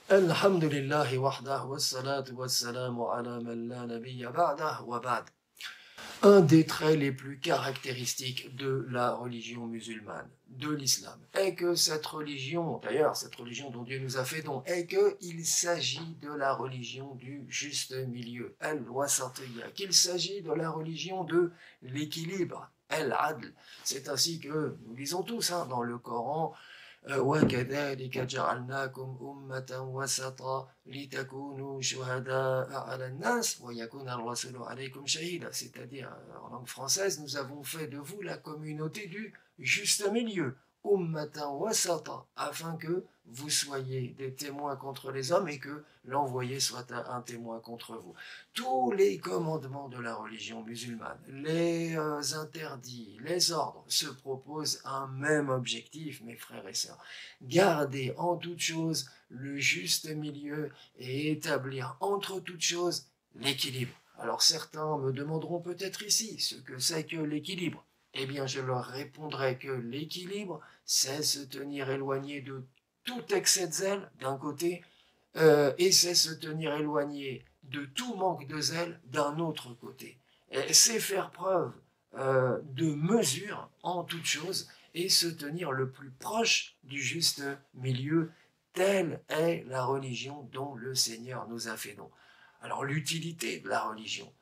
Alhamdulillahi wahdah wa salatu wa salamu ala man la nabiyya ba'dah wa ba'd. Un des traits les plus caractéristiques de la religion musulmane, de l'islam, est que cette religion, d'ailleurs cette religion dont Dieu nous a fait don, est qu'il s'agit de la religion du juste milieu, al-wasatiyya, qu'il s'agit de la religion de l'équilibre, al-adl. C'est ainsi que nous lisons tous dans le Coran, وكذلك جعلناكم أمة وسطا لتكونوا شهداء على الناس ويكون الرسول عليكم شهيدا. C'est-à-dire, en langue française, nous avons fait de vous la communauté du juste milieu, ummatan wasata, afin que vous soyez des témoins contre les hommes et que l'envoyé soit un témoin contre vous. Tous les commandements de la religion musulmane, les interdits, les ordres, se proposent un même objectif, mes frères et sœurs: garder en toute chose le juste milieu et établir entre toutes choses l'équilibre. Alors certains me demanderont peut-être ici ce que c'est que l'équilibre. Eh bien, je leur répondrai que l'équilibre, c'est se tenir éloigné de tout excès de zèle d'un côté, et c'est se tenir éloigné de tout manque de zèle d'un autre côté. C'est faire preuve de mesure en toute chose et se tenir le plus proche du juste milieu. Telle est la religion dont le Seigneur nous a fait don. Alors l'utilité de la religion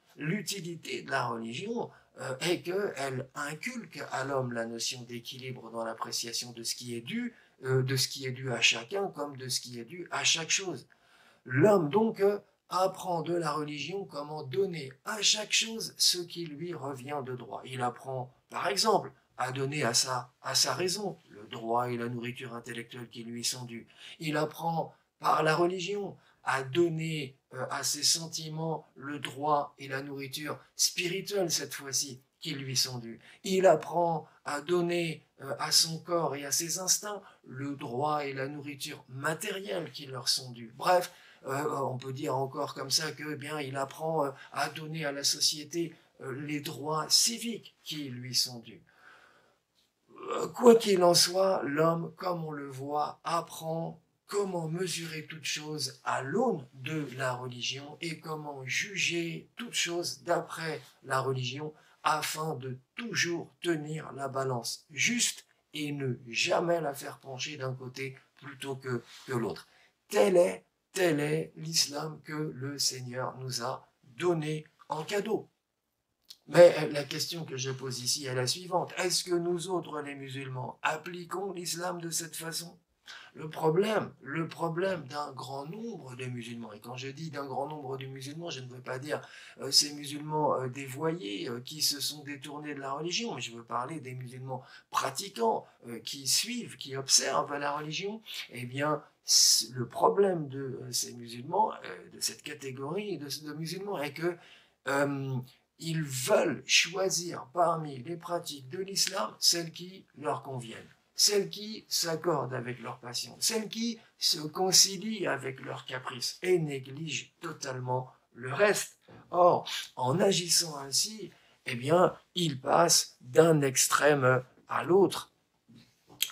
est qu'elle inculque à l'homme la notion d'équilibre dans l'appréciation de ce qui est dû, de ce qui est dû à chacun comme de ce qui est dû à chaque chose. L'homme donc apprend de la religion comment donner à chaque chose ce qui lui revient de droit. Il apprend par exemple à donner à sa raison le droit et la nourriture intellectuelle qui lui sont dus. Il apprend par la religion à donner à ses sentiments le droit et la nourriture spirituelle cette fois-ci qui lui sont dus. Il apprend à donner à son corps et à ses instincts le droit et la nourriture matérielle qui leur sont dus. Bref, on peut dire encore comme ça que bien il apprend à donner à la société les droits civiques qui lui sont dus. Quoi qu'il en soit, l'homme, comme on le voit, apprend comment mesurer toute chose à l'aune de la religion et comment juger toute chose d'après la religion afin de toujours tenir la balance juste et ne jamais la faire pencher d'un côté plutôt que l'autre. Tel est, tel est l'islam que le Seigneur nous a donné en cadeau. Mais la question que je pose ici est la suivante: est-ce que nous autres, les musulmans, appliquons l'islam de cette façon? Le problème d'un grand nombre de musulmans, et quand je dis d'un grand nombre de musulmans, je ne veux pas dire ces musulmans dévoyés qui se sont détournés de la religion, mais je veux parler des musulmans pratiquants qui suivent, qui observent la religion. Eh bien, le problème de ces musulmans, de cette catégorie de musulmans, est que euh, ils veulent choisir parmi les pratiques de l'islam celles qui leur conviennent, celles qui s'accordent avec leur passion, celles qui se concilient avec leurs caprices et négligent totalement le reste. Or, en agissant ainsi, eh bien, ils passent d'un extrême à l'autre.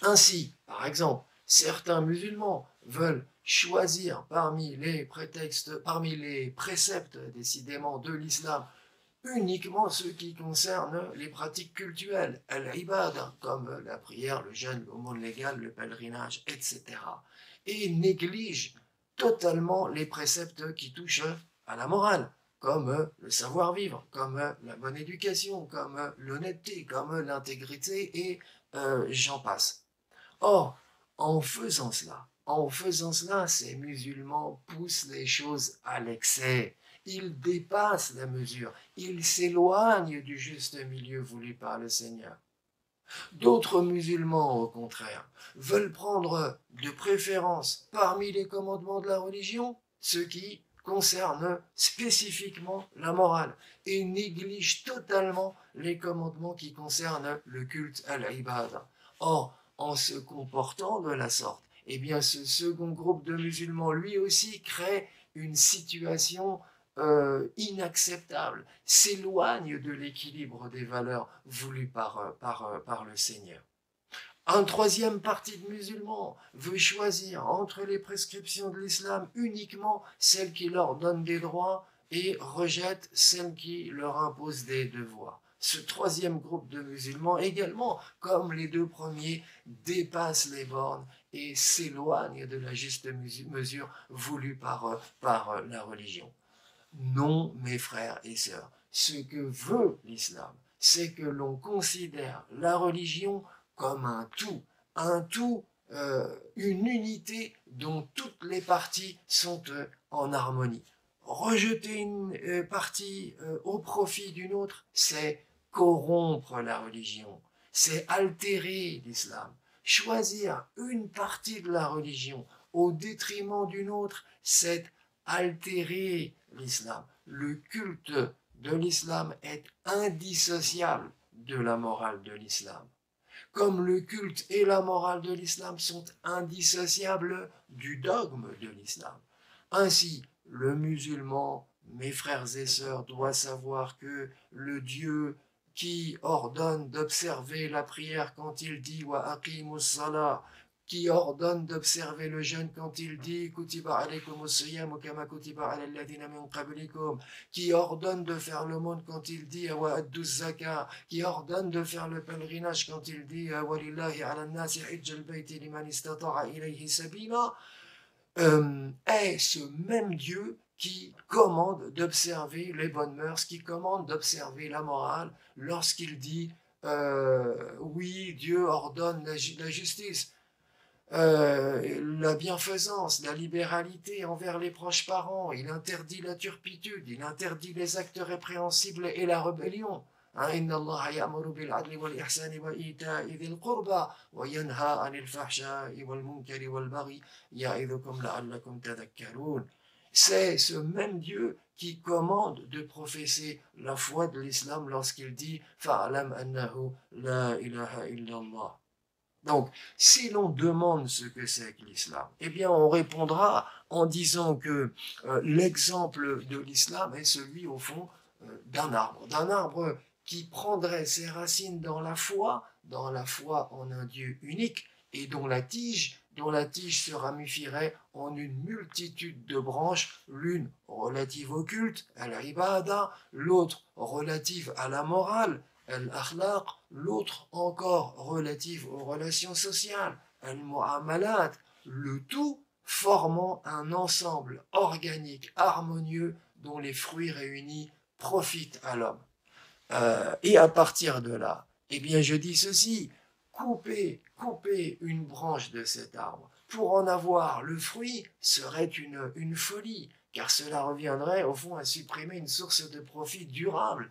Ainsi, par exemple, certains musulmans veulent choisir parmi les préceptes décidément de l'islam uniquement ceux qui concernent les pratiques cultuelles, al-ibad, comme la prière, le jeûne, l'aumône légale, le pèlerinage, etc. Et négligent totalement les préceptes qui touchent à la morale, comme le savoir-vivre, comme la bonne éducation, comme l'honnêteté, comme l'intégrité, et j'en passe. Or, en faisant cela, ces musulmans poussent les choses à l'excès. Ils dépassent la mesure, ils s'éloignent du juste milieu voulu par le Seigneur. D'autres musulmans, au contraire, veulent prendre de préférence parmi les commandements de la religion ceux qui concernent spécifiquement la morale et négligent totalement les commandements qui concernent le culte à l'ibad. Or, en se comportant de la sorte, eh bien ce second groupe de musulmans lui aussi crée une situation inacceptable, s'éloigne de l'équilibre des valeurs voulues par le Seigneur. Un troisième parti de musulmans veut choisir entre les prescriptions de l'islam uniquement celles qui leur donnent des droits et rejette celles qui leur imposent des devoirs. Ce troisième groupe de musulmans également, comme les deux premiers, dépasse les bornes et s'éloigne de la juste mesure voulue par la religion. Non, mes frères et sœurs, ce que veut l'islam, c'est que l'on considère la religion comme un tout, une unité dont toutes les parties sont en harmonie. Rejeter une partie au profit d'une autre, c'est corrompre la religion, c'est altérer l'islam. Choisir une partie de la religion au détriment d'une autre, c'est altérer l'islam. Le culte de l'islam est indissociable de la morale de l'islam. Comme le culte et la morale de l'islam sont indissociables du dogme de l'islam. Ainsi, le musulman, mes frères et sœurs, doit savoir que le Dieu qui ordonne d'observer la prière quand il dit wa aqimus salah, qui ordonne d'observer le jeûne quand il dit kutiba alaykumus siyam kama kutiba alal ladina min qablikum, qui ordonne de faire l'aumône quand il dit wa adduz zakat, qui ordonne de faire le pèlerinage quand il dit walillahi ala nasi hajjal bayti liman istata'a ilayhi sabila, est ce même Dieu qui commande d'observer les bonnes mœurs, qui commande d'observer la morale lorsqu'il dit oui, Dieu ordonne la justice, la bienfaisance, la libéralité envers les proches parents, il interdit la turpitude, il interdit les actes répréhensibles et la rébellion. إن الله يأمر بالعدل والإحسان وإيتاء ذي القربى وينهى عن الفحشاء والمنكر والبغي يعظكم لعلكم تذكرون. C'est ce même Dieu qui commande de professer la foi de l'islam lorsqu'il dit فَاعْلَمْ أَنَّهُ لَا إِلَهَ إِلَّا اللَّهُ. Donc, si l'on demande ce que c'est que l'islam, eh bien, on répondra en disant que l'exemple de l'islam est celui, au fond, d'un arbre qui prendrait ses racines dans la foi en un Dieu unique, et dont la tige se ramifierait en une multitude de branches, l'une relative au culte, à l'ibada, l'autre relative à la morale, al-akhlaq, l'autre encore relative aux relations sociales, al-mu'amalat, le tout formant un ensemble organique, harmonieux, dont les fruits réunis profitent à l'homme. Et à partir de là, eh bien je dis ceci, couper une branche de cet arbre pour en avoir le fruit serait une folie, car cela reviendrait au fond à supprimer une source de profit durable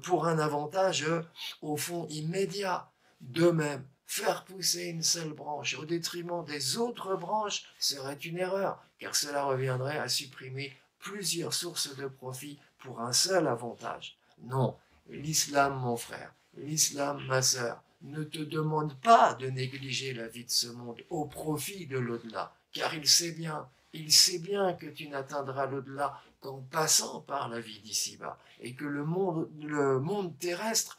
pour un avantage au fond immédiat. De même, faire pousser une seule branche au détriment des autres branches serait une erreur, car cela reviendrait à supprimer plusieurs sources de profit pour un seul avantage. Non, l'islam, mon frère, l'islam, ma sœur, ne te demande pas de négliger la vie de ce monde au profit de l'au-delà, car il sait bien que tu n'atteindras l'au-delà qu'en passant par la vie d'ici-bas, et que le monde terrestre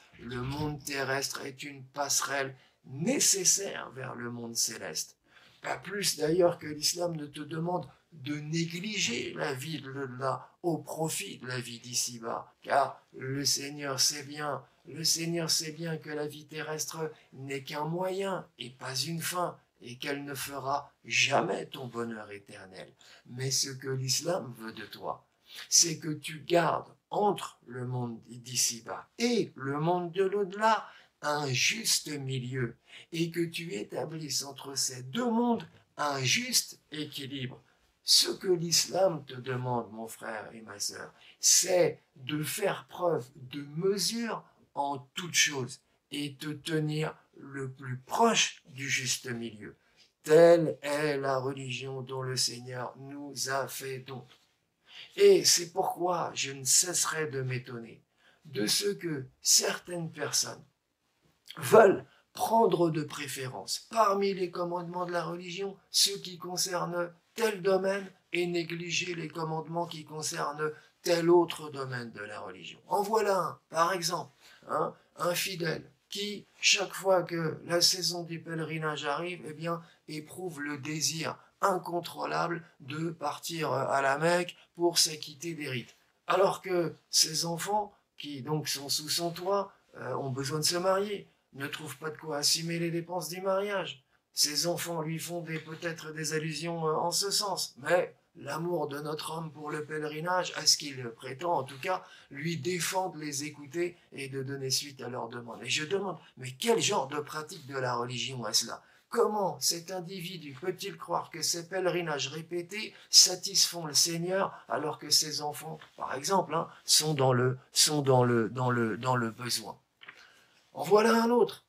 est une passerelle nécessaire vers le monde céleste. Pas plus d'ailleurs que l'islam ne te demande de négliger la vie de l'au-delà au profit de la vie d'ici-bas, car le Seigneur sait bien que la vie terrestre n'est qu'un moyen et pas une fin, et qu'elle ne fera jamais ton bonheur éternel. Mais ce que l'islam veut de toi, c'est que tu gardes entre le monde d'ici-bas et le monde de l'au-delà un juste milieu, et que tu établisses entre ces deux mondes un juste équilibre. Ce que l'islam te demande, mon frère et ma sœur, c'est de faire preuve de mesure en toutes choses et te tenir le plus proche du juste milieu. Telle est la religion dont le Seigneur nous a fait don. Et c'est pourquoi je ne cesserai de m'étonner de ce que certaines personnes veulent prendre de préférence parmi les commandements de la religion ceux qui concernent tel domaine et négliger les commandements qui concernent tel autre domaine de la religion. En voilà un, par exemple, un fidèle qui, chaque fois que la saison du pèlerinage arrive, eh bien, éprouve le désir incontrôlable de partir à la Mecque pour s'acquitter des rites. Alors que ces enfants, qui donc sont sous son toit, ont besoin de se marier, ne trouvent pas de quoi assumer les dépenses du mariage. Ces enfants lui font peut-être des allusions en ce sens, mais l'amour de notre homme pour le pèlerinage, à ce qu'il prétend en tout cas, lui défend de les écouter et de donner suite à leurs demandes. Et je demande, mais quel genre de pratique de la religion est-ce là? Comment cet individu peut-il croire que ces pèlerinages répétés satisfont le Seigneur alors que ses enfants, par exemple, sont dans le besoin? En voilà un autre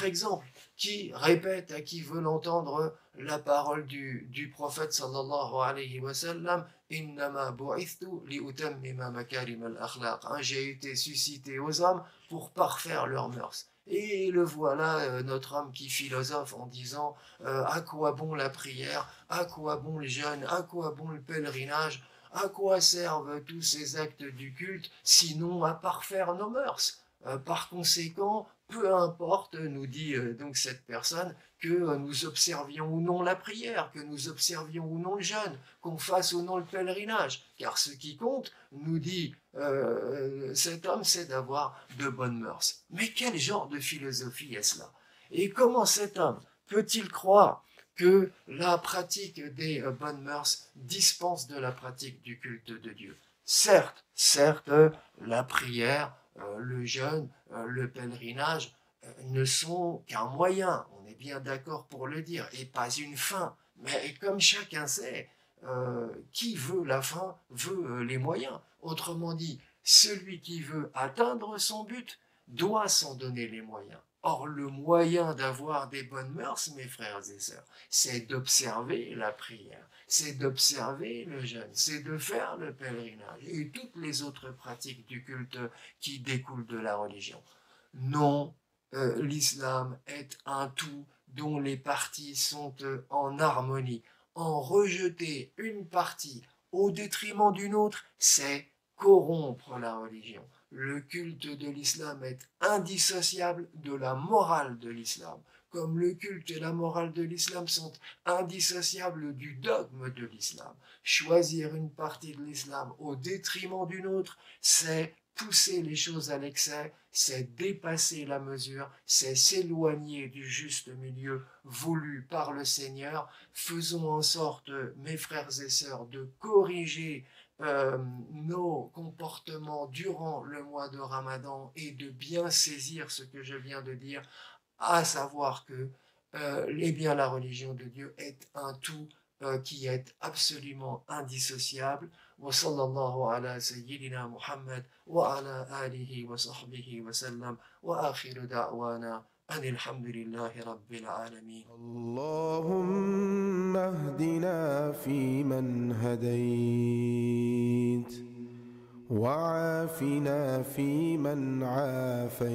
exemple, qui répète à qui veut l'entendre la parole du prophète sallallahu alayhi wa sallam, innama bu'ithtu li utammima makarim al-akhlaq. J'ai été suscité aux hommes pour parfaire leurs mœurs. Et le voilà, notre homme qui philosophe en disant à quoi bon la prière, à quoi bon le jeûne, à quoi bon le pèlerinage, à quoi servent tous ces actes du culte, sinon à parfaire nos mœurs. Par conséquent, peu importe, nous dit donc cette personne, que nous observions ou non la prière, que nous observions ou non le jeûne, qu'on fasse ou non le pèlerinage, car ce qui compte, nous dit cet homme, c'est d'avoir de bonnes mœurs. Mais quel genre de philosophie est-ce là? Et comment cet homme peut-il croire que la pratique des bonnes mœurs dispense de la pratique du culte de Dieu? Certes, la prière, le jeûne, le pèlerinage ne sont qu'un moyen, on est bien d'accord pour le dire, et pas une fin. Mais comme chacun sait, qui veut la fin veut les moyens. Autrement dit, celui qui veut atteindre son but doit s'en donner les moyens. Or, le moyen d'avoir des bonnes mœurs, mes frères et sœurs, c'est d'observer la prière, c'est d'observer le jeûne, c'est de faire le pèlerinage et toutes les autres pratiques du culte qui découlent de la religion. Non, l'islam est un tout dont les parties sont en harmonie. En rejeter une partie au détriment d'une autre, c'est corrompre la religion. Le culte de l'islam est indissociable de la morale de l'islam, comme le culte et la morale de l'islam sont indissociables du dogme de l'islam. Choisir une partie de l'islam au détriment d'une autre, c'est pousser les choses à l'excès, c'est dépasser la mesure, c'est s'éloigner du juste milieu voulu par le Seigneur. Faisons en sorte, mes frères et sœurs, de corriger nos comportements durant le mois de Ramadan et de bien saisir ce que je viens de dire, à savoir que la religion de Dieu est un tout qui est absolument indissociable. وصلى الله على سيدنا محمد وعلى آله وصحبه وسلم وآخر دعوانا أن الحمد لله رب العالمين. اللهم اهدنا فيمن هديت وعافنا فيمن عافيت